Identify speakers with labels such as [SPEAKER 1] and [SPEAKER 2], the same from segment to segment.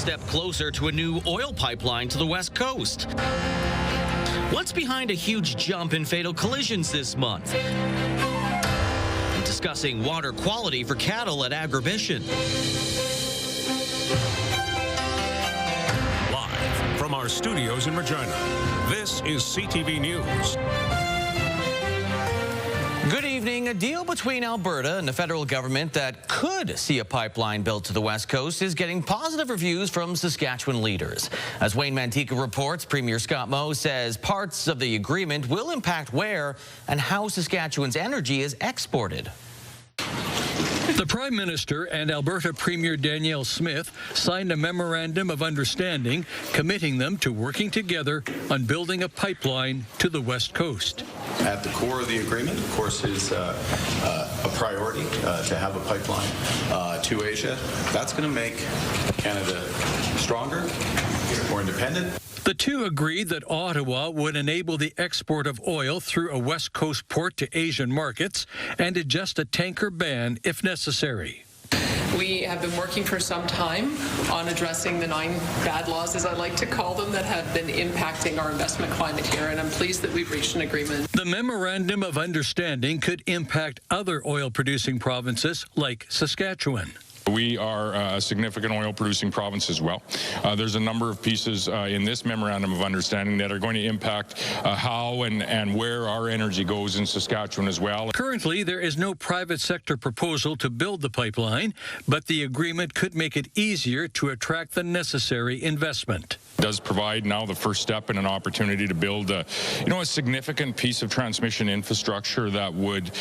[SPEAKER 1] step closer to a new oil pipeline to the West Coast. What's behind a huge jump in fatal collisions this month? And discussing water quality for cattle at Agribition.
[SPEAKER 2] Live from our studios in Regina, this is CTV News.
[SPEAKER 1] Good evening. A deal between Alberta and the federal government that could see a pipeline built to the West Coast is getting positive reviews from Saskatchewan leaders. As Wayne Mantika reports, Premier Scott Moe says parts of the agreement will impact where and how Saskatchewan's energy is exported.
[SPEAKER 3] The Prime Minister and Alberta Premier Danielle Smith signed a memorandum of understanding committing them to working together on building a pipeline to the West Coast.
[SPEAKER 4] At the core of the agreement, of course, is a priority to have a pipeline to Asia. That's going to make Canada stronger, more independent.
[SPEAKER 3] The two agreed that Ottawa would enable the export of oil through a West Coast port to Asian markets and adjust a tanker ban if necessary.
[SPEAKER 5] We have been working for some time on addressing the 9 bad laws, as I like to call them, that have been impacting our investment climate here, and I'm pleased that we've reached an agreement.
[SPEAKER 3] The Memorandum of Understanding could impact other oil-producing provinces like Saskatchewan.
[SPEAKER 6] We are a significant oil-producing province as well. There's a number of pieces in this Memorandum of Understanding that are going to impact how and where our energy goes in Saskatchewan as well.
[SPEAKER 3] Currently, there is no private sector proposal to build the pipeline, but the agreement could make it easier to attract the necessary investment.
[SPEAKER 6] It does provide now the first step in an opportunity to build a significant piece of transmission infrastructure that would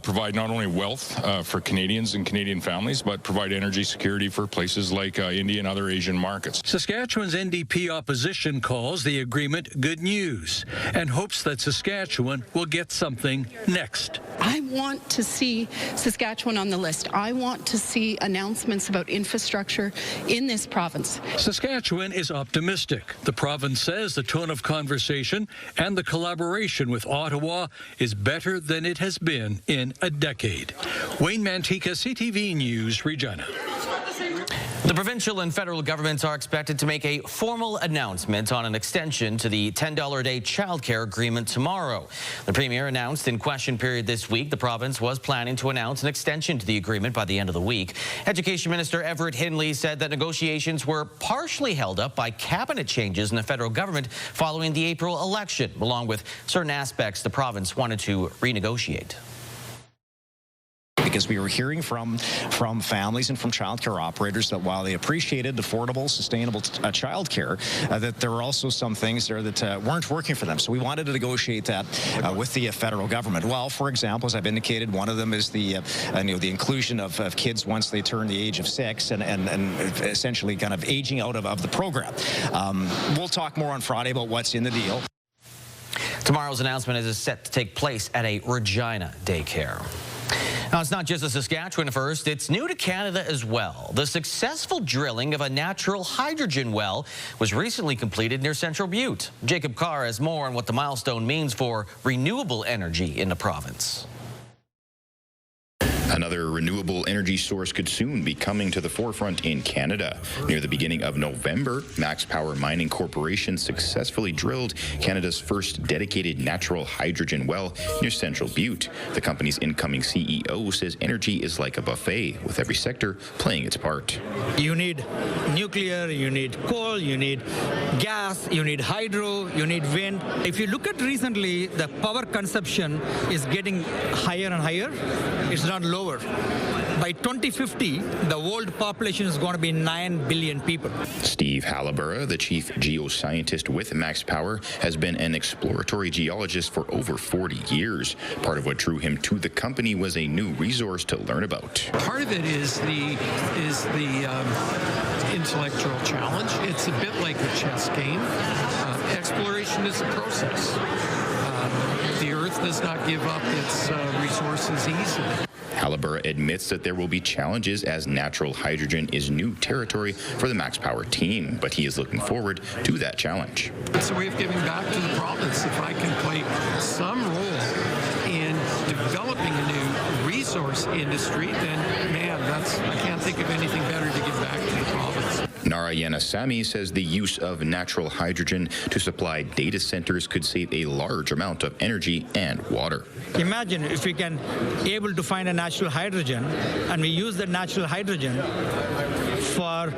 [SPEAKER 6] provide not only wealth for Canadians and Canadian families, but provide energy security for places like India and other Asian markets.
[SPEAKER 3] Saskatchewan's NDP opposition calls the agreement good news and hopes that Saskatchewan will get something next.
[SPEAKER 7] I want to see Saskatchewan on the list. I want to see announcements about infrastructure in this province.
[SPEAKER 3] Saskatchewan is optimistic. The province says the tone of conversation and the collaboration with Ottawa is better than it has been in a decade. Wayne Mantika, CTV News, Regina.
[SPEAKER 1] The provincial and federal governments are expected to make a formal announcement on an extension to the $10 a day childcare agreement tomorrow. The Premier announced in question period this week the province was planning to announce an extension to the agreement by the end of the week. Education Minister Everett Hindley said that negotiations were partially held up by cabinet changes in the federal government following the April election, along with certain aspects the province wanted to renegotiate.
[SPEAKER 8] Because we were hearing from families and from childcare operators that while they appreciated affordable, sustainable childcare, that there were also some things there that weren't working for them. So we wanted to negotiate that with the federal government. Well, for example, as I've indicated, one of them is the inclusion of kids once they turn the age of 6 and essentially kind of aging out of the program. We'll talk more on Friday about what's in the deal.
[SPEAKER 1] Tomorrow's announcement is set to take place at a Regina daycare. Now, it's not just a Saskatchewan first, it's new to Canada as well. The successful drilling of a natural hydrogen well was recently completed near Central Butte. Jacob Carr has more on what the milestone means for renewable energy in the province.
[SPEAKER 9] Another renewable energy source could soon be coming to the forefront in Canada. Near the beginning of November, Max Power Mining Corporation successfully drilled Canada's first dedicated natural hydrogen well near Central Butte. The company's incoming CEO says energy is like a buffet, with every sector playing its part.
[SPEAKER 10] You need nuclear, you need coal, you need gas, you need hydro, you need wind. If you look at recently, the power consumption is getting higher and higher. It's not lower. By 2050, the world population is going to be 9 billion people.
[SPEAKER 9] Steve Halliburton, the chief geoscientist with Max Power, has been an exploratory geologist for over 40 years. Part of what drew him to the company was a new resource to learn about.
[SPEAKER 11] Part of it is the intellectual challenge. It's a bit like a chess game. Exploration is a process. The Earth does not give up its resources easily.
[SPEAKER 9] Halliburton admits that there will be challenges as natural hydrogen is new territory for the Max Power team, but he is looking forward to that challenge.
[SPEAKER 11] It's a way of giving back to the province. If I can play some role in developing a new resource industry, then man, I can't think of anything better to give back to the province.
[SPEAKER 9] Narayanasamy says the use of natural hydrogen to supply data centers could save a large amount of energy and water.
[SPEAKER 10] Imagine if we can able to find a natural hydrogen and we use the natural hydrogen for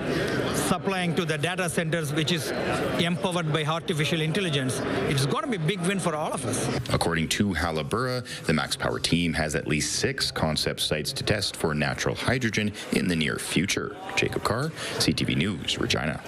[SPEAKER 10] supplying to the data centers, which is empowered by artificial intelligence. It's going to be a big win for all of us.
[SPEAKER 9] According to Alberta, the Max Power team has at least 6 concept sites to test for natural hydrogen in the near future. Jacob Carr, CTV News, Regina.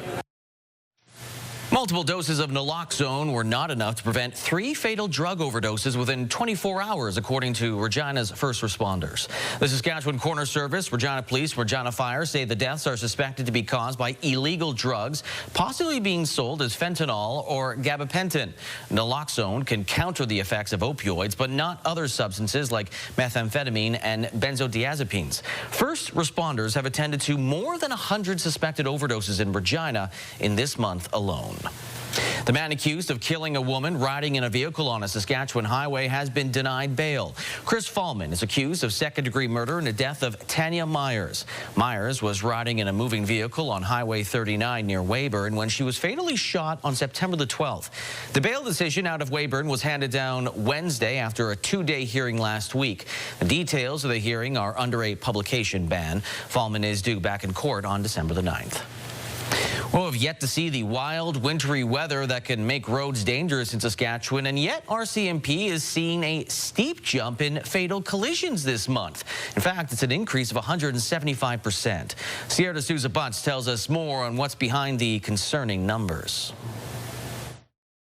[SPEAKER 1] Multiple doses of naloxone were not enough to prevent 3 fatal drug overdoses within 24 hours, according to Regina's first responders. The Saskatchewan Coroner Service, Regina Police, Regina Fire say the deaths are suspected to be caused by illegal drugs, possibly being sold as fentanyl or gabapentin. Naloxone can counter the effects of opioids, but not other substances like methamphetamine and benzodiazepines. First responders have attended to more than 100 suspected overdoses in Regina in this month alone. The man accused of killing a woman riding in a vehicle on a Saskatchewan highway has been denied bail. Chris Fallman is accused of second-degree murder in the death of Tanya Myers. Myers was riding in a moving vehicle on Highway 39 near Weyburn when she was fatally shot on September the 12th. The bail decision out of Weyburn was handed down Wednesday after a 2-day hearing last week. The details of the hearing are under a publication ban. Fallman is due back in court on December the 9th. Well, we've yet to see the wild, wintry weather that can make roads dangerous in Saskatchewan, and yet RCMP is seeing a steep jump in fatal collisions this month. In fact, it's an increase of 175%. Sierra D'Souza Butts tells us more on what's behind the concerning numbers.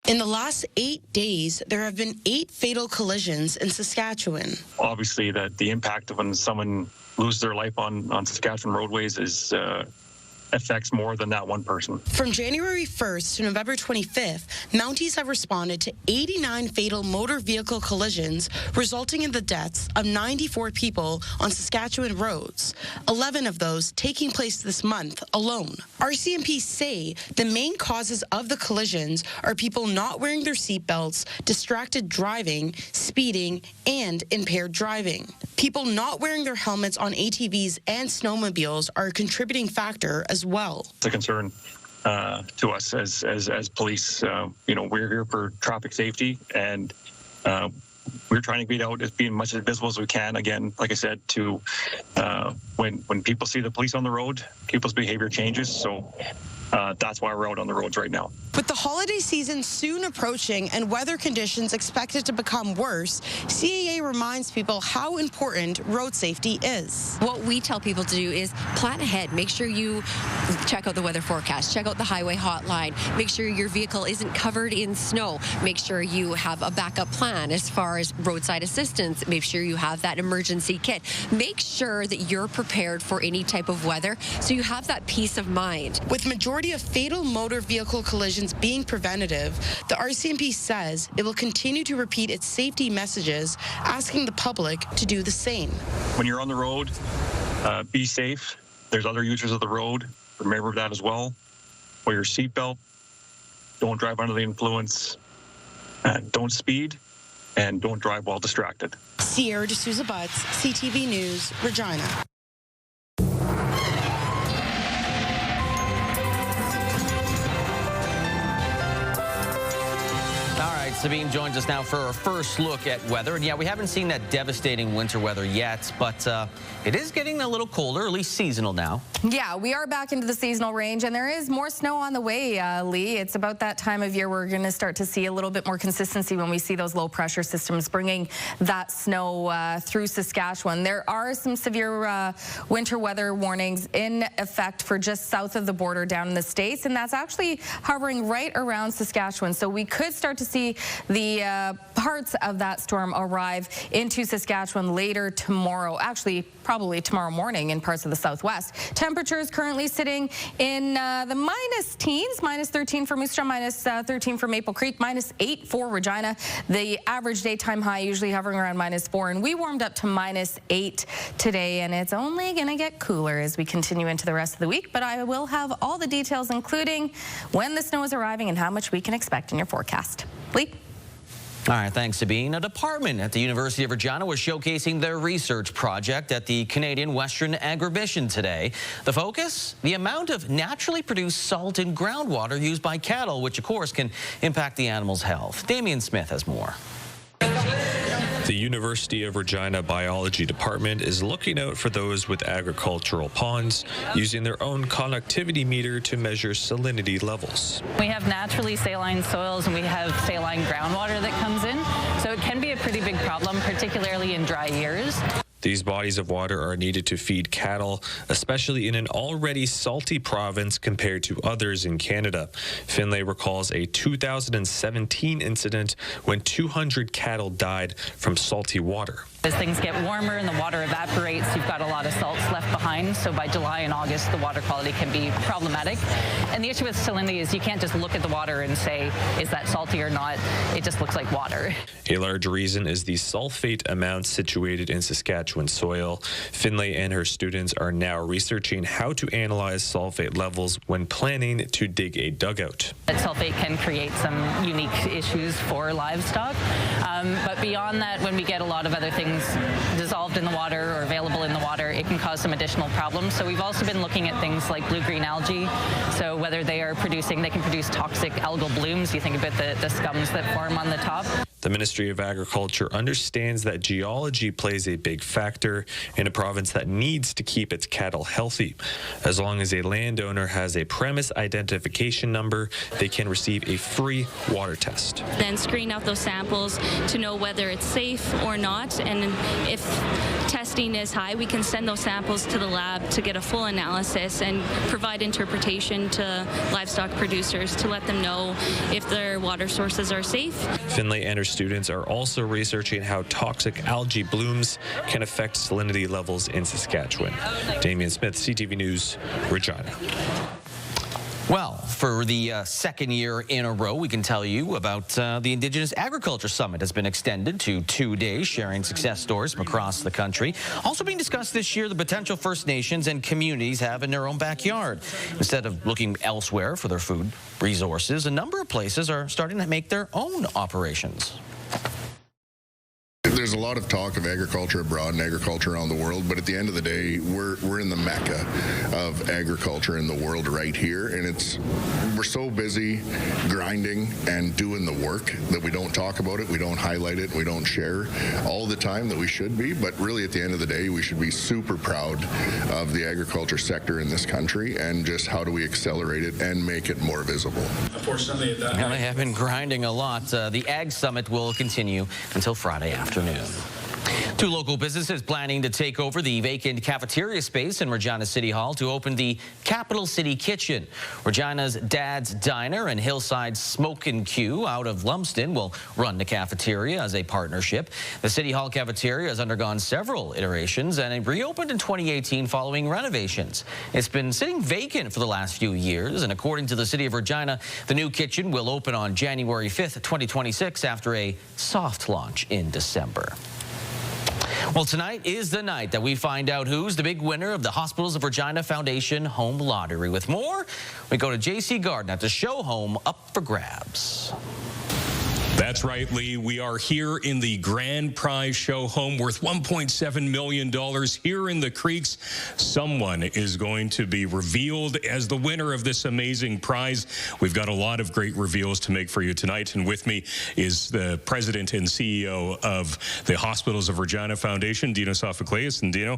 [SPEAKER 12] In the last 8 days, there have been 8 fatal collisions in Saskatchewan.
[SPEAKER 13] Obviously, the impact of when someone loses their life on Saskatchewan roadways is affects more than that one person.
[SPEAKER 12] From January 1st to November 25th, Mounties have responded to 89 fatal motor vehicle collisions, resulting in the deaths of 94 people on Saskatchewan roads, 11 of those taking place this month alone. RCMP say the main causes of the collisions are people not wearing their seatbelts, distracted driving, speeding, and impaired driving. People not wearing their helmets on ATVs and snowmobiles are a contributing factor as well.
[SPEAKER 13] It's a concern to us as police. We're here for traffic safety, and we're trying to get out as being much as visible as we can. Again, like I said, to when people see the police on the road, people's behavior changes. So that's why we're out on the roads right now.
[SPEAKER 12] With the holiday season soon approaching and weather conditions expected to become worse, CAA reminds people how important road safety is.
[SPEAKER 14] What we tell people to do is plan ahead. Make sure you check out the weather forecast, check out the highway hotline, make sure your vehicle isn't covered in snow, make sure you have a backup plan as far as roadside assistance, make sure you have that emergency kit. Make sure that you're prepared for any type of weather so you have that peace of mind.
[SPEAKER 12] With majority of fatal motor vehicle collisions being preventative, the RCMP says it will continue to repeat its safety messages, asking the public to do the same.
[SPEAKER 13] When you're on the road, be safe. There's other users of the road. Remember that as well. Wear your seatbelt. Don't drive under the influence. Don't speed. And don't drive while distracted.
[SPEAKER 12] Sierra D'Souza Butts, CTV News, Regina.
[SPEAKER 1] Sabine joins us now for our first look at weather. And yeah, we haven't seen that devastating winter weather yet, but it is getting a little colder, at least seasonal now.
[SPEAKER 15] Yeah, we are back into the seasonal range, and there is more snow on the way, Lee. It's about that time of year we're going to start to see a little bit more consistency when we see those low pressure systems bringing that snow through Saskatchewan. There are some severe winter weather warnings in effect for just south of the border down in the States, and that's actually hovering right around Saskatchewan. So we could start to see the parts of that storm arrive into Saskatchewan later tomorrow, actually probably tomorrow morning in parts of the southwest. Temperatures currently sitting in the minus teens, minus 13 for Moose Jaw, minus 13 for Maple Creek, minus 8 for Regina. The average daytime high usually hovering around minus 4, and we warmed up to minus 8 today, and it's only going to get cooler as we continue into the rest of the week, but I will have all the details, including when the snow is arriving and how much we can expect in your forecast. Lee?
[SPEAKER 1] All right, thanks, Sabine. A department at the University of Regina was showcasing their research project at the Canadian Western Agribition today. The focus? The amount of naturally produced salt in groundwater used by cattle, which, of course, can impact the animal's health. Damian Smith has more.
[SPEAKER 16] The University of Regina Biology Department is looking out for those with agricultural ponds, using their own conductivity meter to measure salinity levels.
[SPEAKER 17] We have naturally saline soils and we have saline groundwater that comes in, so it can be a pretty big problem, particularly in dry years.
[SPEAKER 16] These bodies of water are needed to feed cattle, especially in an already salty province compared to others in Canada. Finlay recalls a 2017 incident when 200 cattle died from salty water.
[SPEAKER 17] As things get warmer and the water evaporates, you've got a lot of salts left behind, so by July and August the water quality can be problematic. And the issue with salinity is you can't just look at the water and say, is that salty or not? It just looks like water.
[SPEAKER 16] A large reason is the sulfate amount situated in Saskatchewan soil. Finlay and her students are now researching how to analyze sulfate levels when planning to dig a dugout.
[SPEAKER 17] That sulfate can create some unique issues for livestock, but beyond that, when we get a lot of other things dissolved in the water or available in the water, it can cause some additional problems. So we've also been looking at things like blue-green algae. So whether they can produce toxic algal blooms. You think about the scums that form on the top.
[SPEAKER 16] The Ministry of Agriculture understands that geology plays a big factor in a province that needs to keep its cattle healthy. As long as a landowner has a premise identification number, they can receive a free water test.
[SPEAKER 18] Then screen out those samples to know whether it's safe or not, and if testing is high, we can send those samples to the lab to get a full analysis and provide interpretation to livestock producers to let them know if their water sources are safe.
[SPEAKER 16] Finlay and her students are also researching how toxic algae blooms can affect salinity levels in Saskatchewan. Damian Smith, CTV News, Regina.
[SPEAKER 1] Well, for the second year in a row, we can tell you about the Indigenous Agriculture Summit has been extended to 2 days, sharing success stories from across the country. Also being discussed this year, the potential First Nations and communities have in their own backyard. Instead of looking elsewhere for their food resources, a number of places are starting to make their own operations.
[SPEAKER 19] There's a lot of talk of agriculture abroad and agriculture around the world, but at the end of the day, we're in the mecca of agriculture in the world right here, and we're so busy grinding and doing the work that we don't talk about it, we don't highlight it, we don't share all the time that we should be. But really, at the end of the day, we should be super proud of the agriculture sector in this country, and just how do we accelerate it and make it more visible.
[SPEAKER 1] Unfortunately, they have been grinding a lot. The Ag Summit will continue until Friday afternoon. Two local businesses planning to take over the vacant cafeteria space in Regina City Hall to open the Capital City Kitchen. Regina's Dad's Diner and Hillside Smoke and Q out of Lumsden will run the cafeteria as a partnership. The City Hall cafeteria has undergone several iterations and it reopened in 2018 following renovations. It's been sitting vacant for the last few years, and according to the City of Regina, the new kitchen will open on January 5th, 2026 after a soft launch in December. Well, tonight is the night that we find out who's the big winner of the Hospitals of Regina Foundation Home Lottery. With more, we go to J.C. Gardner to show home up for grabs.
[SPEAKER 20] That's right, Lee. We are here in the grand prize show home worth $1.7 million here in the Creeks. Someone is going to be revealed as the winner of this amazing prize. We've got a lot of great reveals to make for you tonight. And with me is the president and CEO of the Hospitals of Regina Foundation, Dino Sophocleus. And Dino,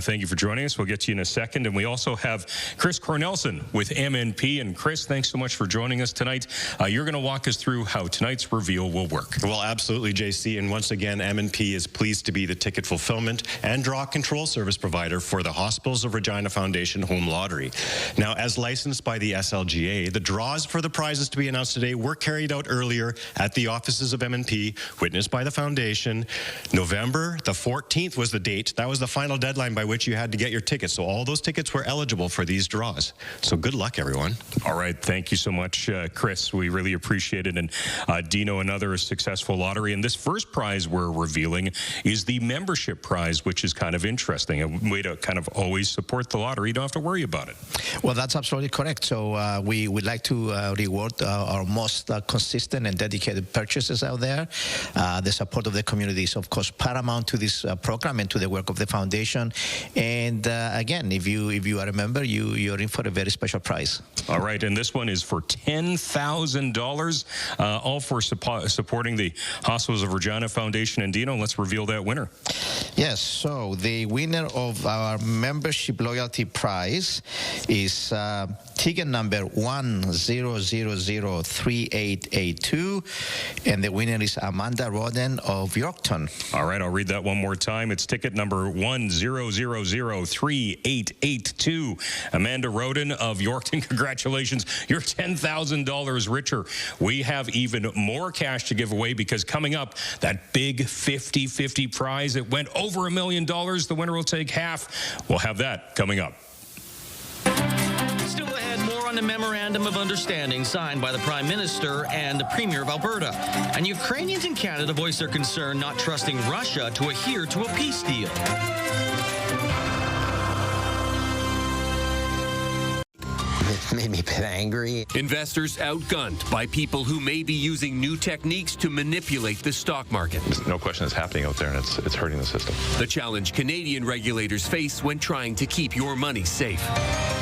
[SPEAKER 20] thank you for joining us. We'll get to you in a second. And we also have Chris Cornelson with MNP. And Chris, thanks so much for joining us tonight. You're going to walk us through how tonight's reveal will work.
[SPEAKER 21] Well, absolutely, JC. And once again, MNP is pleased to be the ticket fulfillment and draw control service provider for the Hospitals of Regina Foundation Home Lottery. Now, as licensed by the SLGA, the draws for the prizes to be announced today were carried out earlier at the offices of MNP, witnessed by the foundation. November the 14th was the date. That was the final deadline by which you had to get your tickets. So all those tickets were eligible for these draws. So good luck, everyone.
[SPEAKER 20] All right. Thank you so much, Chris. We really appreciate it. And Dino, another successful lottery. And this first prize we're revealing is the membership prize, which is kind of interesting. A way to kind of always support the lottery. You don't have to worry about it.
[SPEAKER 2] Well, that's absolutely correct. So we would like to reward our most consistent and dedicated purchasers out there. The support of the community is, of course, paramount to this program and to the work of the foundation. And again, if you are a member, you're in for a very special prize.
[SPEAKER 20] All right, and this one is for $10,000, all for supporting the Hospitals of Regina Foundation. And Dino, let's reveal that winner.
[SPEAKER 2] Yes, so the winner of our membership loyalty prize is ticket number 10003882, and the winner is Amanda Roden of Yorkton.
[SPEAKER 20] All right, I'll read that one more time. It's ticket number 10003882. Amanda Roden of Yorkton, congratulations. You're $10,000 richer. We have even more cash to give away because coming up, that big 50-50 prize, it went over $1 million. The winner will take half. We'll have that coming up.
[SPEAKER 1] Still ahead, more on the Memorandum of Understanding signed by the Prime Minister and the Premier of Alberta. And Ukrainians in Canada voice their concern not trusting Russia to adhere to a peace deal.
[SPEAKER 22] It made me a bit angry. Investors outgunned by people who may be using new techniques to manipulate the stock market.
[SPEAKER 23] There's no question it's happening out there, and it's hurting the system.
[SPEAKER 22] The challenge Canadian regulators face when trying to keep your money safe.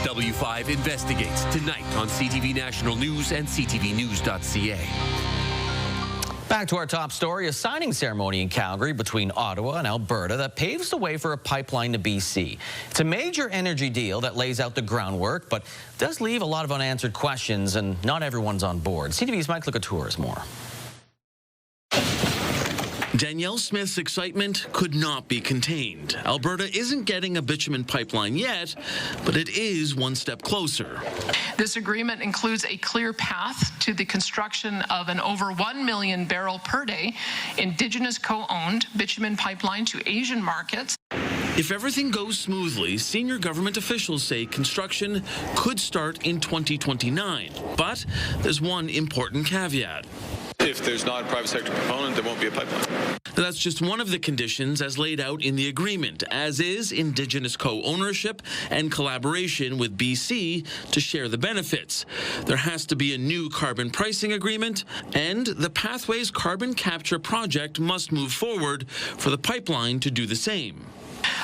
[SPEAKER 22] W5 investigates tonight on CTV National News and ctvnews.ca.
[SPEAKER 1] Back to our top story, a signing ceremony in Calgary between Ottawa and Alberta that paves the way for a pipeline to BC. It's a major energy deal that lays out the groundwork, but does leave a lot of unanswered questions, and not everyone's on board. CTV's Mike Locatour has more.
[SPEAKER 24] Danielle Smith's excitement could not be contained. Alberta isn't getting a bitumen pipeline yet, but it is one step closer.
[SPEAKER 5] This agreement includes a clear path to the construction of an over 1 million barrel per day Indigenous co-owned bitumen pipeline to Asian markets.
[SPEAKER 24] If everything goes smoothly, senior government officials say construction could start in 2029. But there's one important caveat.
[SPEAKER 4] If there's not a private sector component, there won't be a pipeline.
[SPEAKER 24] That's just one of the conditions as laid out in the agreement, as is Indigenous co-ownership and collaboration with BC to share the benefits. There has to be a new carbon pricing agreement, and the Pathways Carbon Capture project must move forward for the pipeline to do the same.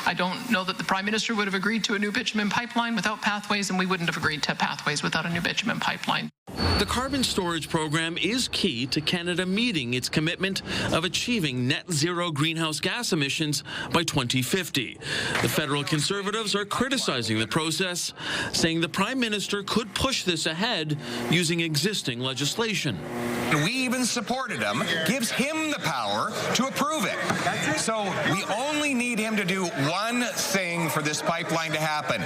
[SPEAKER 5] I don't know that the Prime Minister would have agreed to a new bitumen pipeline without Pathways, and we wouldn't have agreed to Pathways without a new bitumen pipeline.
[SPEAKER 24] The carbon storage program is key to Canada meeting its commitment of achieving net zero greenhouse gas emissions by 2050. The federal Conservatives are criticizing the process, saying the Prime Minister could push this ahead using existing legislation.
[SPEAKER 25] We even supported him, gives him the power to approve it. So we only need him to do one thing for this pipeline to happen.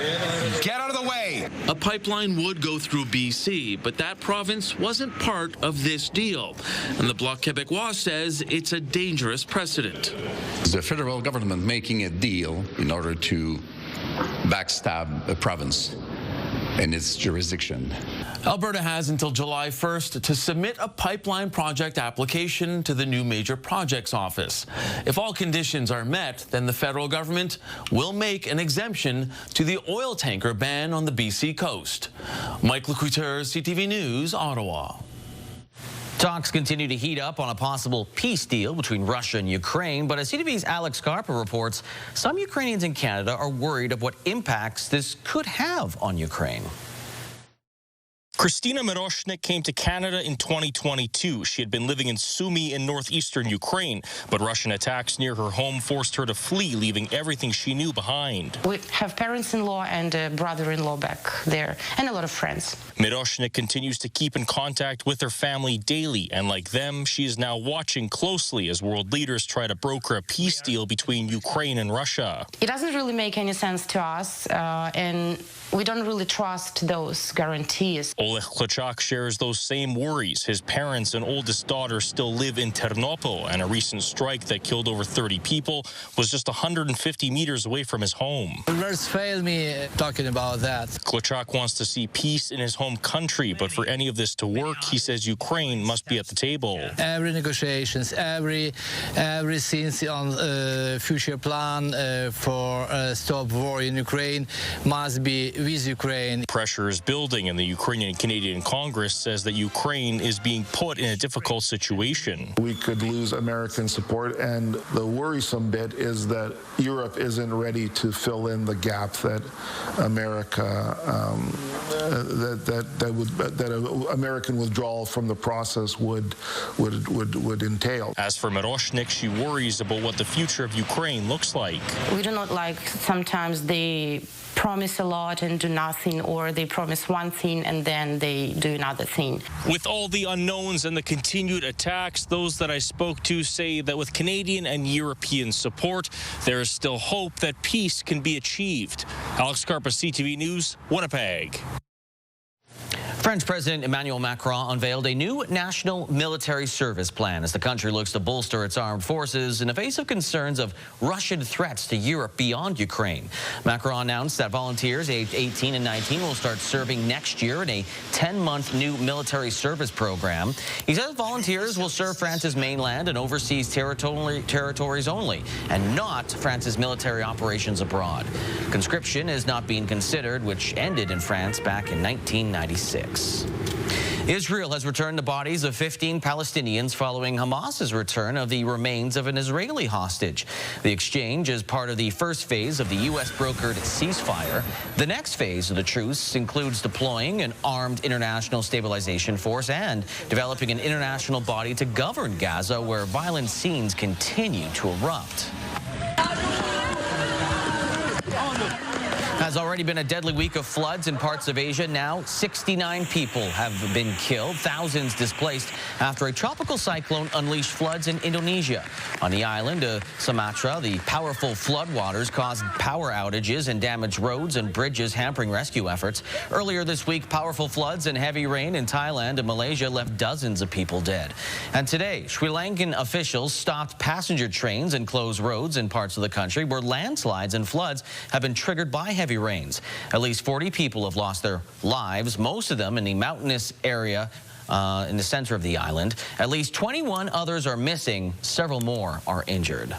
[SPEAKER 25] Get out of the way.
[SPEAKER 24] A pipeline would go through BC, but that province wasn't part of this deal. And the Bloc Québécois says it's a dangerous precedent.
[SPEAKER 26] The federal government making a deal in order to backstab a province and its jurisdiction.
[SPEAKER 24] Alberta has until July 1st to submit a pipeline project application to the new Major Projects Office. If all conditions are met, then the federal government will make an exemption to the oil tanker ban on the BC coast. Mike Locouteur, CTV News, Ottawa.
[SPEAKER 1] Talks continue to heat up on a possible peace deal between Russia and Ukraine, but as CTV's Alex Carper reports, some Ukrainians in Canada are worried of what impacts this could have on Ukraine.
[SPEAKER 27] Christina Miroshnik came to Canada in 2022. She had been living in Sumy in northeastern Ukraine, but Russian attacks near her home forced her to flee, leaving everything she knew behind.
[SPEAKER 28] We have parents-in-law and a brother-in-law back there, and a lot of friends.
[SPEAKER 27] Miroshnik continues to keep in contact with her family daily, and like them, she is now watching closely as world leaders try to broker a peace deal between Ukraine and Russia.
[SPEAKER 28] It doesn't really make any sense to us, and we don't really trust those guarantees.
[SPEAKER 27] Oleg Klitschak shares those same worries. His parents and oldest daughter still live in Ternopil, and a recent strike that killed over 30 people was just 150 meters away from his home.
[SPEAKER 3] Words fail me talking about that.
[SPEAKER 27] Klitschak wants to see peace in his home country, but for any of this to work, he says Ukraine must be at the table.
[SPEAKER 3] Every negotiations, every since on future plan for stop war in Ukraine must be with Ukraine.
[SPEAKER 27] Pressure is building, and the Ukrainian Canadian Congress says that Ukraine is being put in a difficult situation.
[SPEAKER 6] We could lose American support, and the worrisome bit is that Europe isn't ready to fill in the gap that America that American withdrawal from the process would entail.
[SPEAKER 27] As for Miroshnik, she worries about what the future of Ukraine looks like.
[SPEAKER 28] We do not like sometimes they promise a lot and do nothing, or they promise one thing and then they do another thing.
[SPEAKER 27] With all the unknowns and the continued attacks, those that I spoke to say that with Canadian and European support, there is still hope that peace can be achieved. Alex Carpa, CTV News, Winnipeg.
[SPEAKER 1] French President Emmanuel Macron unveiled a new national military service plan as the country looks to bolster its armed forces in the face of concerns of Russian threats to Europe beyond Ukraine. Macron announced that volunteers aged 18 and 19 will start serving next year in a 10-month new military service program. He says volunteers will serve France's mainland and overseas territories only, and not France's military operations abroad. Conscription is not being considered, which ended in France back in 1996. Israel has returned the bodies of 15 Palestinians following Hamas's return of the remains of an Israeli hostage. The exchange is part of the first phase of the U.S.-brokered ceasefire. The next phase of the truce includes deploying an armed international stabilization force and developing an international body to govern Gaza, where violent scenes continue to erupt. Has already been a deadly week of floods in parts of Asia. Now 69 people have been killed, thousands displaced after a tropical cyclone unleashed floods in Indonesia. On the island of Sumatra, the powerful floodwaters caused power outages and damaged roads and bridges, hampering rescue efforts. Earlier this week, powerful floods and heavy rain in Thailand and Malaysia left dozens of people dead. And today, Sri Lankan officials stopped passenger trains and closed roads in parts of the country where landslides and floods have been triggered by heavy rains. At least 40 people have lost their lives, most of them in the mountainous area in the center of the island. At least 21 others are missing. Several more are injured.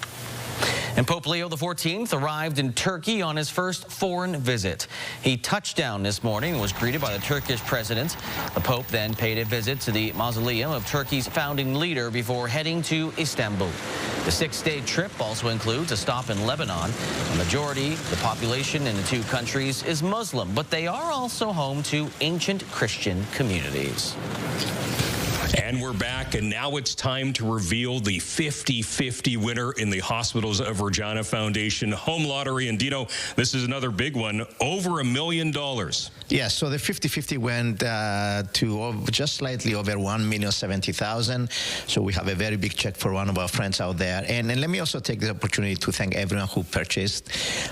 [SPEAKER 1] And Pope Leo XIV arrived in Turkey on his first foreign visit. He touched down this morning and was greeted by the Turkish president. The Pope then paid a visit to the mausoleum of Turkey's founding leader before heading to Istanbul. The 6-day trip also includes a stop in Lebanon. The majority of the population in the two countries is Muslim, but they are also home to ancient Christian communities.
[SPEAKER 20] And we're back, and now it's time to reveal the 50-50 winner in the Hospitals of Regina Foundation Home Lottery. And Dino, this is another big one, over $1 million.
[SPEAKER 2] Yes, so the 50-50 went to just slightly over $1,070,000. So we have a very big check for one of our friends out there. And let me also take the opportunity to thank everyone who purchased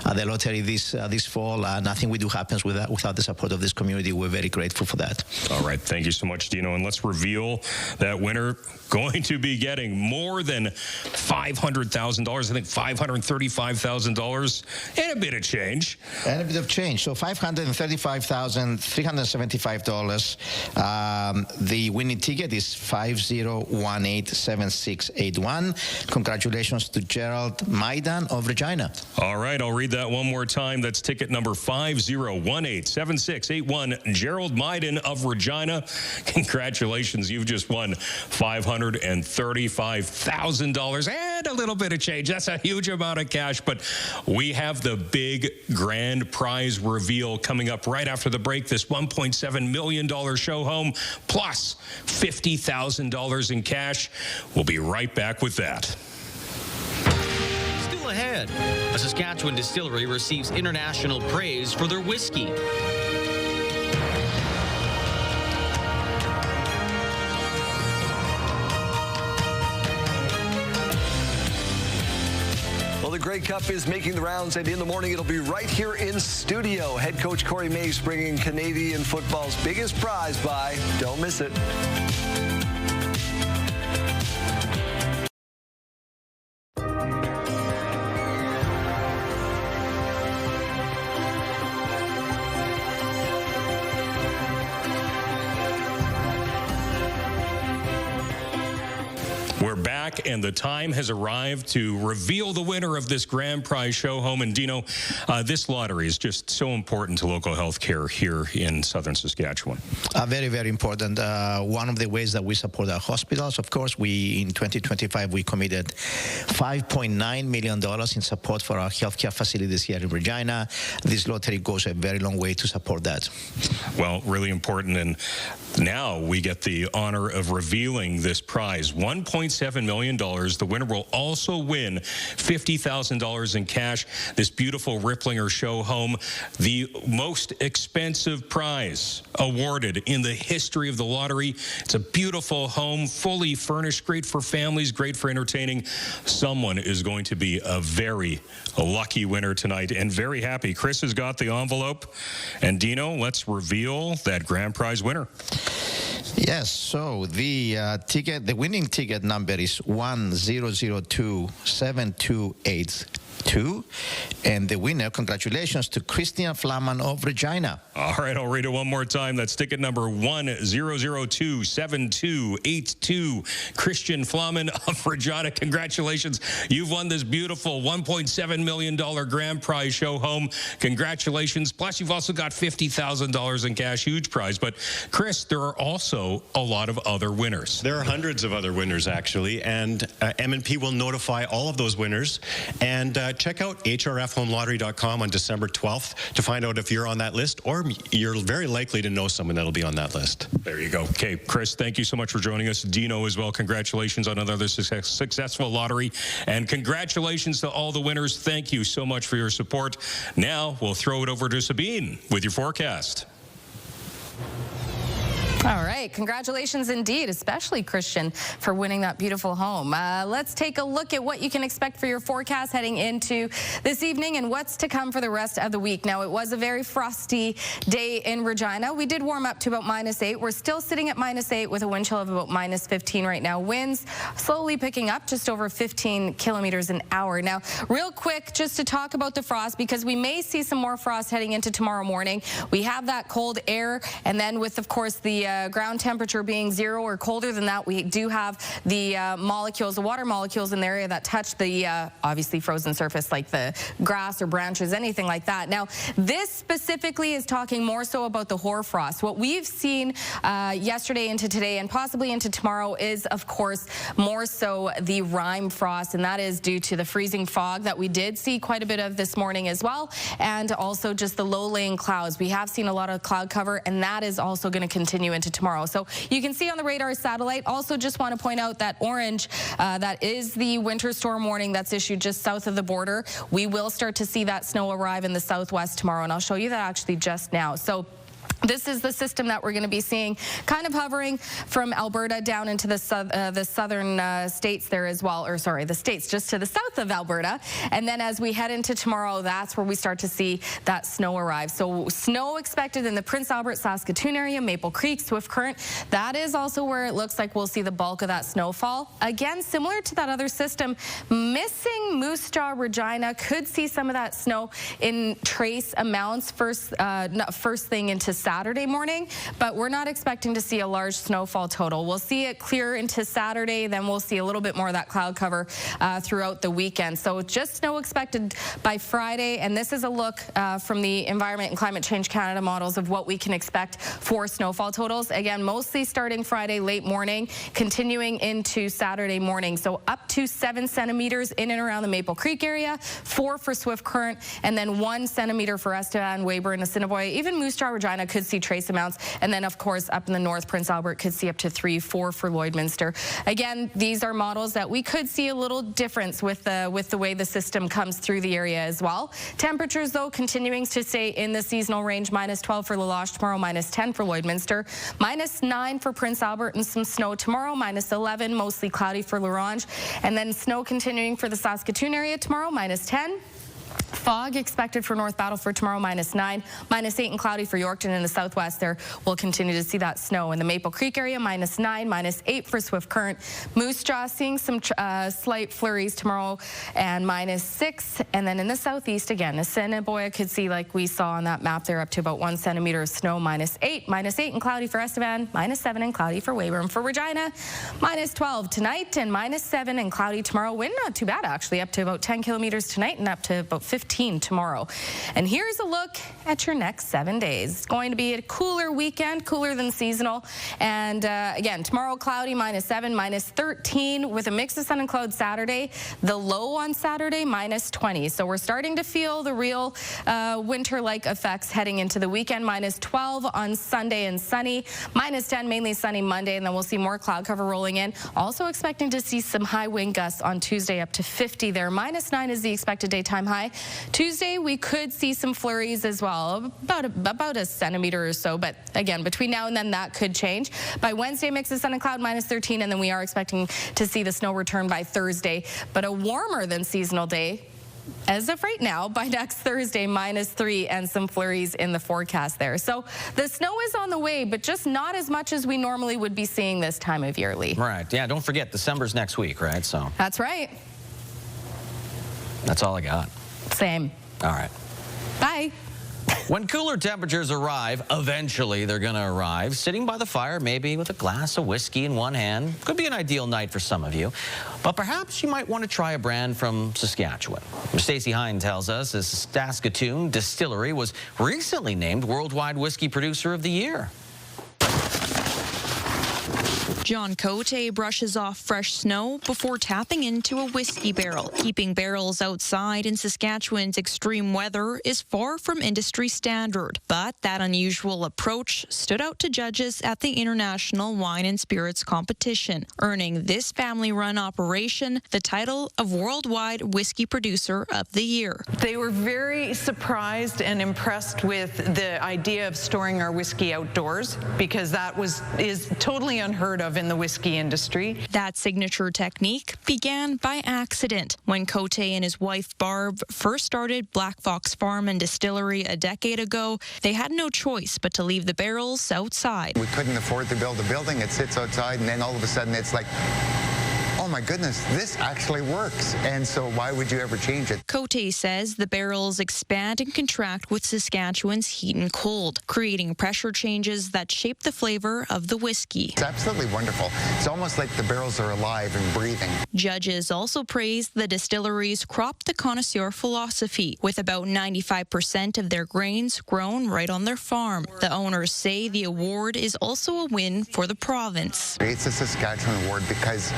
[SPEAKER 2] the lottery this fall. Nothing we do happens without the support of this community. We're very grateful for that.
[SPEAKER 20] All right, thank you so much, Dino. And let's reveal that winner going to be getting more than $500,000. I think $535,000 and a bit of change.
[SPEAKER 2] And a bit of change. So $535,375. The winning ticket is 50187681. Congratulations to Gerald Maidan of Regina.
[SPEAKER 20] All right, I'll read that one more time. That's ticket number 50187681. Gerald Maidan of Regina. Congratulations, you've just won $535,000 and a little bit of change. That's a huge amount of cash, but we have the big grand prize reveal coming up right after the break. This $1.7 million show home plus $50,000 in cash. We'll be right back with that.
[SPEAKER 1] Still ahead, a Saskatchewan distillery receives international praise for their whiskey.
[SPEAKER 7] Grey Cup is making the rounds, and in the morning it'll be right here in studio. Head coach Corey Mace bringing Canadian football's biggest prize by. Don't miss it.
[SPEAKER 20] We're back, and the time has arrived to reveal the winner of this grand prize show home. And Dino, this lottery is just so important to local health care here in southern Saskatchewan.
[SPEAKER 2] Very, very important. One of the ways that we support our hospitals, of course, in 2025, we committed $5.9 million in support for our healthcare facilities here in Regina. This lottery goes a very long way to support that.
[SPEAKER 20] Well, really important. And now we get the honor of revealing this prize, $1.7 million. The winner will also win $50,000 in cash. This beautiful Ripplinger show home, the most expensive prize awarded in the history of the lottery. It's a beautiful home, fully furnished, great for families, great for entertaining. Someone is going to be a very lucky winner tonight, and very happy. Chris has got the envelope. And Dino, let's reveal that grand prize winner.
[SPEAKER 2] Yes, so the winning ticket number is 10027282, and the winner, congratulations to Christian Flaman of Regina.
[SPEAKER 20] All right, I'll read it one more time. That's ticket number 10027282. Christian Flaman of Regina. Congratulations. You've won this beautiful $1.7 million grand prize show home. Congratulations. Plus, you've also got $50,000 in cash, huge prize. But, Chris, there are also a lot of other winners.
[SPEAKER 21] There are hundreds of other winners, actually, and M&P will notify all of those winners. And check out hrfhomelottery.com on December 12th to find out if you're on that list, or you're very likely to know someone that'll be on that list.
[SPEAKER 20] There you go. Okay, Chris, thank you so much for joining us. Dino as well, congratulations on another successful lottery. And congratulations to all the winners. Thank you so much for your support. Now we'll throw it over to Sabine with your forecast.
[SPEAKER 15] All right, congratulations indeed, especially Christian, for winning that beautiful home. Let's take a look at what you can expect for your forecast heading into this evening and what's to come for the rest of the week. Now, it was a very frosty day in Regina. We did warm up to about -8. We're still sitting at -8 with a wind chill of about -15 right now. Winds slowly picking up, just over 15 kilometers an hour. Now, real quick, just to talk about the frost, because we may see some more frost heading into tomorrow morning. We have that cold air, and then with, of course, the ground temperature being 0 or colder than that, we do have the molecules, the water molecules in the area that touch the obviously frozen surface, like the grass or branches, anything like that. Now, this specifically is talking more so about the hoarfrost. What we've seen yesterday into today and possibly into tomorrow is, of course, more so the rime frost, and that is due to the freezing fog that we did see quite a bit of this morning as well, and also just the low-laying clouds. We have seen a lot of cloud cover, and that is also going to continue into tomorrow. So you can see on the radar satellite. Also just want to point out that orange, that is the winter storm warning that's issued just south of the border. We will start to see that snow arrive in the southwest tomorrow, and I'll show you that actually just now. So this is the system that we're going to be seeing, kind of hovering from Alberta down into the southern states there as well, or sorry, the states just to the south of Alberta. And then as we head into tomorrow, that's where we start to see that snow arrive. So snow expected in the Prince Albert, Saskatoon area, Maple Creek, Swift Current. That is also where it looks like we'll see the bulk of that snowfall. Again, similar to that other system, missing Moose Jaw, Regina, could see some of that snow in trace amounts first thing into Saturday morning, but we're not expecting to see a large snowfall total. We'll see it clear into Saturday, then we'll see a little bit more of that cloud cover throughout the weekend. So just snow expected by Friday, and this is a look from the Environment and Climate Change Canada models of what we can expect for snowfall totals. Again, mostly starting Friday late morning, continuing into Saturday morning. So up to 7 centimeters in and around the Maple Creek area, 4 for Swift Current, and then 1 centimeter for Estevan, Weyburn, Assiniboia. Even Moose Jaw, Regina could could see trace amounts. And then, of course, up in the north, Prince Albert could see up to 3, 4 for Lloydminster. Again, these are models that we could see a little difference with the way the system comes through the area as well. Temperatures, though, continuing to stay in the seasonal range. -12 for La Loche tomorrow, -10 for Lloydminster, -9 for Prince Albert, and some snow tomorrow, -11, mostly cloudy for La Ronge. And then snow continuing for the Saskatoon area tomorrow, -10. Fog expected for North Battleford tomorrow, -9, -8 and cloudy for Yorkton in the southwest. There we'll continue to see that snow. In the Maple Creek area, -9, -8 for Swift Current. Moose Jaw seeing some slight flurries tomorrow, and -6. And then in the southeast again, Assiniboia could see, like we saw on that map there, up to about 1 centimeter of snow, -8 and cloudy for Estevan, -7 and cloudy for Weyburn. For Regina, -12 tonight and -7 and cloudy tomorrow. Wind not too bad actually, up to about 10 kilometers tonight and up to about 15 tomorrow. And here's a look at your next 7 days. It's going to be a cooler weekend, cooler than seasonal. And again, tomorrow cloudy, -7, -13 with a mix of sun and cloud Saturday. The low on Saturday, -20. So we're starting to feel the real winter-like effects heading into the weekend. -12 on Sunday and sunny, -10 mainly sunny Monday, and then we'll see more cloud cover rolling in. Also expecting to see some high wind gusts on Tuesday up to 50 there. -9 is the expected daytime high. Tuesday, we could see some flurries as well, about a centimeter or so, but again, between now and then, that could change. By Wednesday, mix of sun and cloud, -13, and then we are expecting to see the snow return by Thursday, but a warmer than seasonal day as of right now by next Thursday, -3 and some flurries in the forecast there. So the snow is on the way, but just not as much as we normally would be seeing this time of year, Lee.
[SPEAKER 1] Right. Yeah, don't forget, December's next week, right? So
[SPEAKER 15] that's right.
[SPEAKER 1] That's all I got.
[SPEAKER 15] Same.
[SPEAKER 1] All right.
[SPEAKER 15] Bye.
[SPEAKER 1] When cooler temperatures arrive, eventually they're going to arrive, sitting by the fire, maybe with a glass of whiskey in one hand, could be an ideal night for some of you. But perhaps you might want to try a brand from Saskatchewan. Stacey Hine tells us the Saskatoon Distillery was recently named Worldwide Whiskey Producer of the Year.
[SPEAKER 8] John Cote brushes off fresh snow before tapping into a whiskey barrel. Keeping barrels outside in Saskatchewan's extreme weather is far from industry standard, but that unusual approach stood out to judges at the International Wine and Spirits Competition, earning this family-run operation the title of Worldwide Whiskey Producer of the Year.
[SPEAKER 9] They were very surprised and impressed with the idea of storing our whiskey outdoors, because that is totally unheard of in the whiskey industry.
[SPEAKER 8] That signature technique began by accident. When Cote and his wife Barb first started Black Fox Farm and Distillery a decade ago, they had no choice but to leave the barrels outside.
[SPEAKER 10] We couldn't afford to build a building. It sits outside, and then all of a sudden it's like, oh my goodness, this actually works. And so why would you ever change it?
[SPEAKER 8] Cote says the barrels expand and contract with Saskatchewan's heat and cold, creating pressure changes that shape the flavor of the whiskey.
[SPEAKER 10] It's absolutely wonderful. It's almost like the barrels are alive and breathing.
[SPEAKER 8] Judges also praised the distillery's crop to connoisseur philosophy, with about 95% of their grains grown right on their farm. The owners say the award is also a win for the province.
[SPEAKER 10] It's a Saskatchewan award because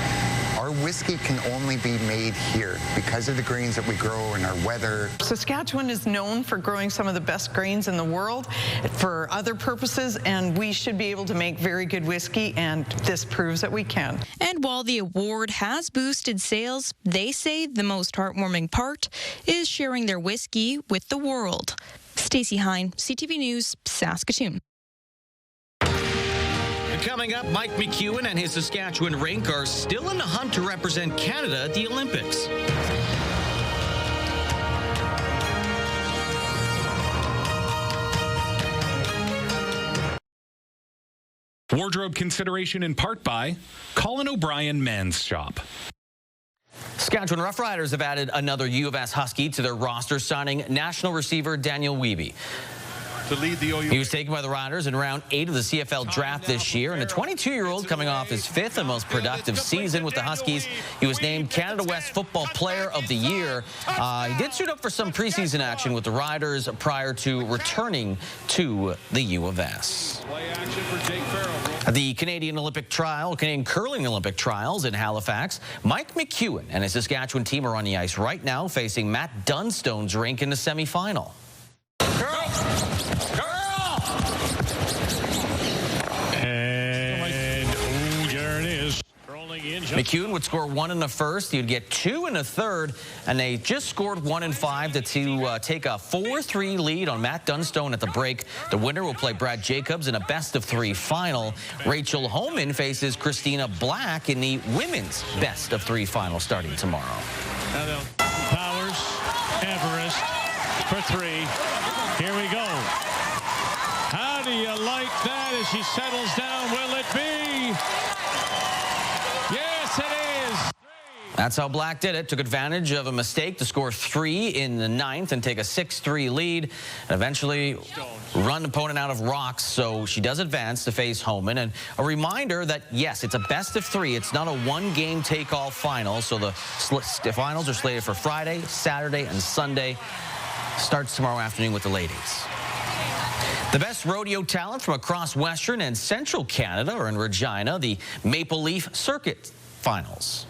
[SPEAKER 10] our whiskey can only be made here because of the grains that we grow and our weather.
[SPEAKER 9] Saskatchewan is known for growing some of the best grains in the world for other purposes, and we should be able to make very good whiskey, and this proves that we can.
[SPEAKER 8] And while the award has boosted sales, they say the most heartwarming part is sharing their whiskey with the world. Stacey Hine, CTV News, Saskatoon.
[SPEAKER 1] Coming up, Mike McEwen and his Saskatchewan rink are still in the hunt to represent Canada at the Olympics.
[SPEAKER 11] Wardrobe consideration in part by Colin O'Brien Men's Shop.
[SPEAKER 1] Saskatchewan Roughriders have added another U of S Husky to their roster, signing national receiver Daniel Wiebe. He was taken by the Riders in round 8 of the CFL draft this year, and a 22-year-old coming off his 5th and most productive season with the Huskies. He was named Canada West Football Player of the Year. He did suit up for some preseason action with the Riders prior to returning to the U of S. At the Canadian Curling Olympic Trials in Halifax, Mike McEwen and his Saskatchewan team are on the ice right now, facing Matt Dunstone's rink in the semifinal. McEwen would score 1 in the first. He'd get 2 in the third, and they just scored 1 in 5 to take a 4-3 lead on Matt Dunstone at the break. The winner will play Brad Jacobs in a best-of-3 final. Rachel Homan faces Christina Black in the women's best-of-3 final starting tomorrow.
[SPEAKER 12] Powers, Everest for 3. Here we go. How do you like that as she settles down? Will it be? Yes, it is.
[SPEAKER 1] That's how Black did it. Took advantage of a mistake to score 3 in the 9th and take a 6-3 lead, and eventually run the opponent out of rocks. So she does advance to face Homan. And a reminder that, yes, it's a best-of-3. It's not a one-game take-all final. So the finals are slated for Friday, Saturday, and Sunday. Starts tomorrow afternoon with the ladies. The best rodeo talent from across Western and Central Canada are in Regina, the Maple Leaf Circuit Finals.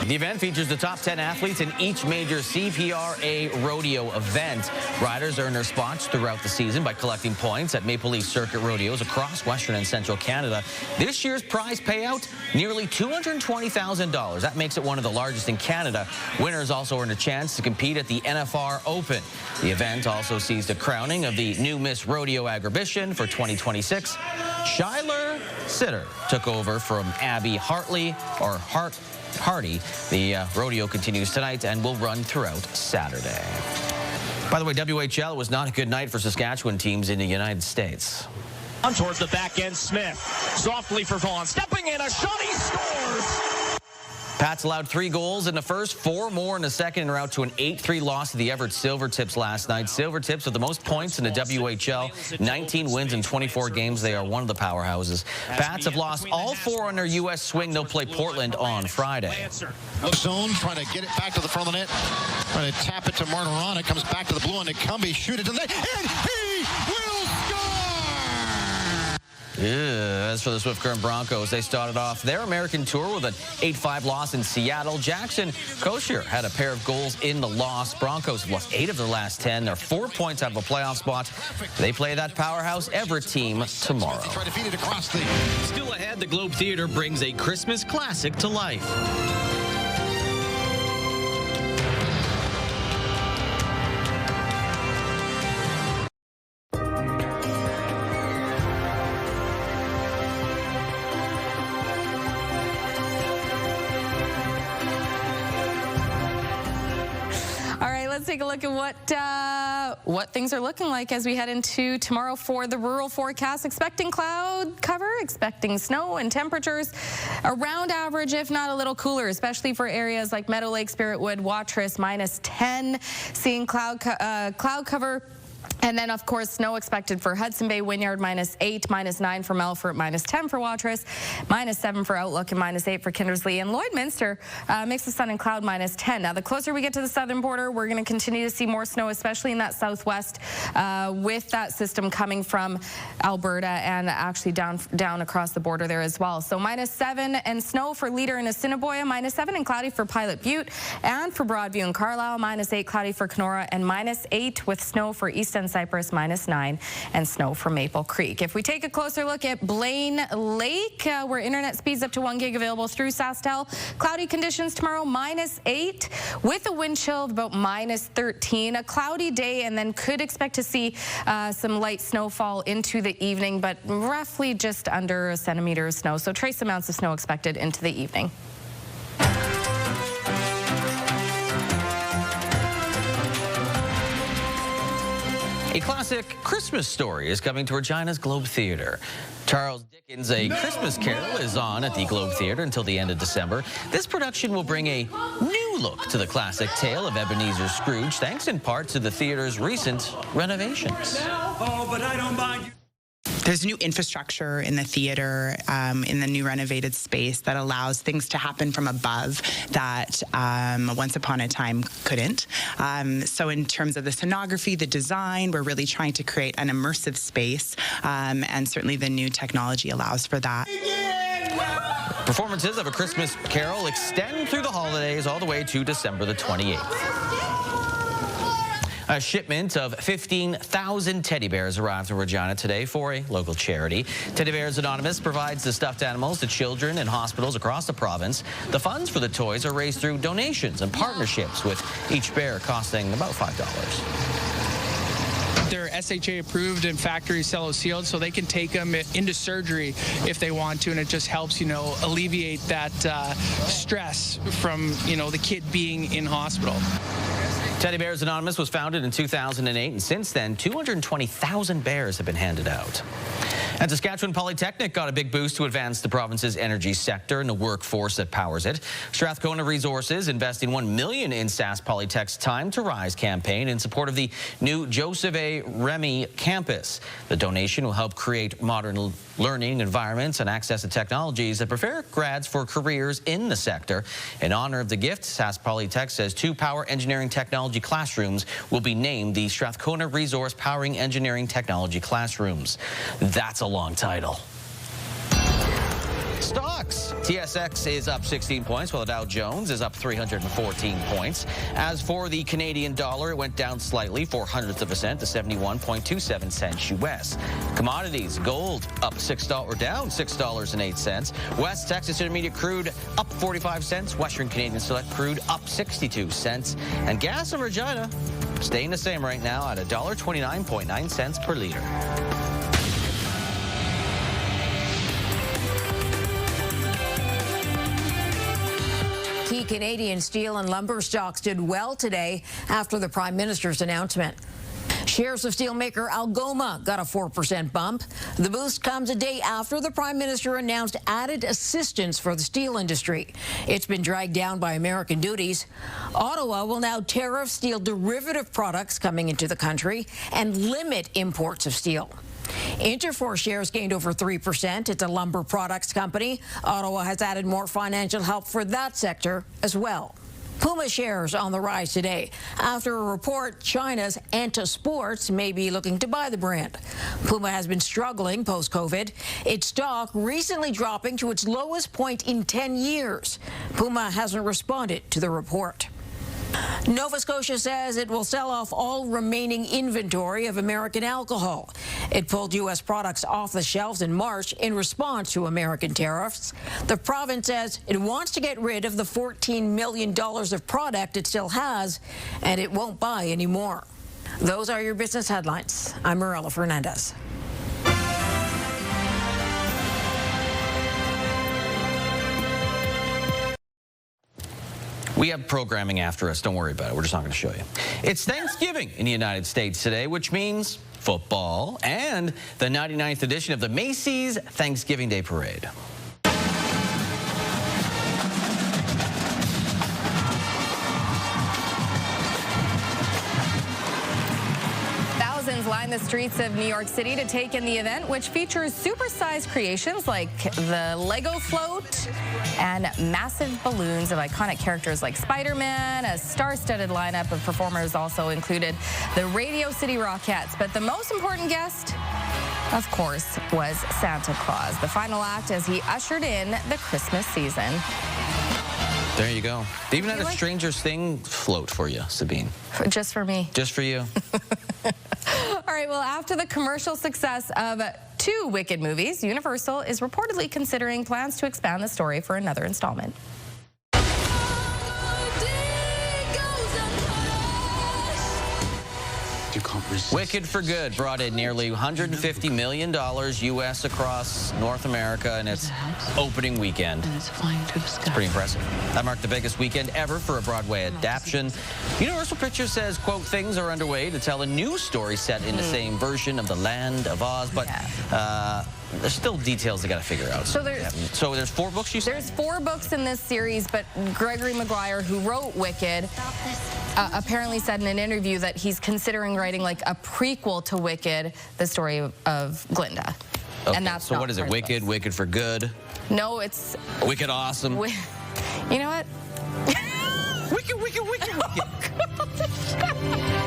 [SPEAKER 1] The event features the top 10 athletes in each major CPRA rodeo event. Riders earn their spots throughout the season by collecting points at Maple Leaf Circuit rodeos across Western and Central Canada. This year's prize payout, nearly $220,000. That makes it one of the largest in Canada. Winners also earn a chance to compete at the NFR Open. The event also sees the crowning of the new Miss Rodeo Agribition for 2026. Shyler Sitter took over from Abby Hartley, or Hardy. The rodeo continues tonight and will run throughout Saturday. By the way, WHL was not a good night for Saskatchewan teams in the United States.
[SPEAKER 13] On towards the back end, Smith. Softly for Vaughn. Stepping in, a shot, he scores!
[SPEAKER 1] Pats allowed 3 goals in the first, 4 more in the second, en route to an 8-3 loss to the Everett Silvertips last night. Silvertips with the most points in the WHL, 19 wins in 24 games. They are one of the powerhouses. Pats have lost all 4 on their U.S. swing. They'll play Portland on Friday.
[SPEAKER 14] Zone, trying to get it back to the front of the net. Trying to tap it to Martirana. It comes back to the blue and Nicumbi. Shoot it to the net. And he will score!
[SPEAKER 1] As for the Swift Current Broncos, they started off their American tour with an 8-5 loss in Seattle. Jackson Koshier had a pair of goals in the loss. Broncos have lost 8 of their last 10. They're 4 points out of a playoff spot. They play that powerhouse Everett team tomorrow.
[SPEAKER 16] Still ahead, the Globe Theatre brings a Christmas classic to life.
[SPEAKER 15] Let's take a look at what things are looking like as we head into tomorrow for the rural forecast. Expecting cloud cover, expecting snow, and temperatures around average, if not a little cooler, especially for areas like Meadow Lake, Spiritwood, Watrous, -10. Seeing cloud cover. And then, of course, snow expected for Hudson Bay, Wynyard, -8, -9 for Melfort, -10 for Watrous, -7 for Outlook, and -8 for Kindersley. And Lloydminster, mix of sun and cloud, -10. Now, the closer we get to the southern border, we're going to continue to see more snow, especially in that southwest, with that system coming from Alberta and actually down across the border there as well. So -7 and snow for Leader and Assiniboia, -7 and cloudy for Pilot Butte, and for Broadview and Carlisle, -8 cloudy for Kenora, and -8 with snow for East End Cypress, -9, and snow for Maple Creek. If we take a closer look at Blaine Lake, where internet speeds up to 1 gig available through SaskTel, cloudy conditions tomorrow, -8, with a wind chill of about -13. A cloudy day, and then could expect to see some light snowfall into the evening, but roughly just under a centimeter of snow. So trace amounts of snow expected into the evening.
[SPEAKER 1] A classic Christmas story is coming to Regina's Globe Theatre. Charles Dickens' A Christmas Carol is on at the Globe Theatre until the end of December. This production will bring a new look to the classic tale of Ebenezer Scrooge, thanks in part to the theatre's recent renovations.
[SPEAKER 17] Oh, but I don't mind you. There's new infrastructure in the theater, in the new renovated space that allows things to happen from above that once upon a time couldn't. So in terms of the scenography, the design, we're really trying to create an immersive space, and certainly the new technology allows for that.
[SPEAKER 1] Performances of A Christmas Carol extend through the holidays all the way to December the 28th. A shipment of 15,000 teddy bears arrived in Regina today for a local charity. Teddy Bears Anonymous provides the stuffed animals to children in hospitals across the province. The funds for the toys are raised through donations and partnerships, with each bear costing about $5.
[SPEAKER 4] They're SHA approved and factory cello sealed, so they can take them into surgery if they want to, and it just helps, alleviate that stress from, the kid being in hospital.
[SPEAKER 1] Teddy Bears Anonymous was founded in 2008, and since then, 220,000 bears have been handed out. And Saskatchewan Polytechnic got a big boost to advance the province's energy sector and the workforce that powers it. Strathcona Resources investing $1 million in Sask Polytech's Time to Rise campaign in support of the new Joseph A. Remy campus. The donation will help create modern learning environments and access to technologies that prepare grads for careers in the sector. In honor of the gift, Sask Polytech says 2 power engineering technology classrooms will be named the Strathcona Resource Powering Engineering Technology Classrooms. That's a long title. Stocks. TSX is up 16 points, while the Dow Jones is up 314 points. As for the Canadian dollar, it went down slightly, 0.04 cents to 71.27 cents U.S. Commodities, gold up down $6.08. West Texas Intermediate crude up 45 cents. Western Canadian Select crude up 62 cents. And gas in Regina staying the same right now at $1.29.9 cents per liter.
[SPEAKER 5] Key Canadian steel and lumber stocks did well today after the Prime Minister's announcement. Shares of steelmaker Algoma got a 4% bump. The boost comes a day after the Prime Minister announced added assistance for the steel industry. It's been dragged down by American duties. Ottawa will now tariff steel derivative products coming into the country and limit imports of steel. Interfor shares gained over 3%. It's a lumber products company. Ottawa has added more financial help for that sector as well. Puma shares on the rise today after a report China's Anta Sports may be looking to buy the brand. Puma has been struggling post-COVID, its stock recently dropping to its lowest point in 10 years. Puma hasn't responded to the report. Nova Scotia says it will sell off all remaining inventory of American alcohol. It pulled U.S. products off the shelves in March in response to American tariffs. The province says it wants to get rid of the $14 million of product it still has, and it won't buy anymore. Those are your business headlines. I'm Marilla Fernandez.
[SPEAKER 1] We have programming after us. Don't worry about it. We're just not going to show you. It's Thanksgiving in the United States today, which means football and the 99th edition of the Macy's Thanksgiving Day Parade.
[SPEAKER 15] Thousands line the streets of New York City to take in the event, which features supersized creations like the Lego float and massive balloons of iconic characters like Spider-Man. A star-studded lineup of performers also included the Radio City Rockettes. But the most important guest, of course, was Santa Claus, the final act as he ushered in the Christmas season.
[SPEAKER 1] There you go. They even had a Stranger Things float for you, Sabine.
[SPEAKER 15] Just for me.
[SPEAKER 1] Just for you.
[SPEAKER 15] All right, well, after the commercial success of 2 Wicked movies, Universal is reportedly considering plans to expand the story for another installment.
[SPEAKER 1] Wicked for Good brought in nearly $150 million U.S. across North America in its opening weekend. It's pretty impressive. That marked the biggest weekend ever for a Broadway adaptation. Universal Pictures says, quote, things are underway to tell a new story set in the same version of the Land of Oz, but there's still details they got to figure out. So there's 4 books, you said?
[SPEAKER 15] There's 4 books in this series, but Gregory Maguire, who wrote Wicked, apparently said in an interview that he's considering writing like a prequel to Wicked, the story of Glinda.
[SPEAKER 1] Okay,
[SPEAKER 15] and that's
[SPEAKER 1] so what is it? Wicked, Wicked for Good?
[SPEAKER 15] No, it's
[SPEAKER 1] Wicked Awesome.
[SPEAKER 15] You know what?
[SPEAKER 1] Wicked, Wicked, Wicked, Wicked.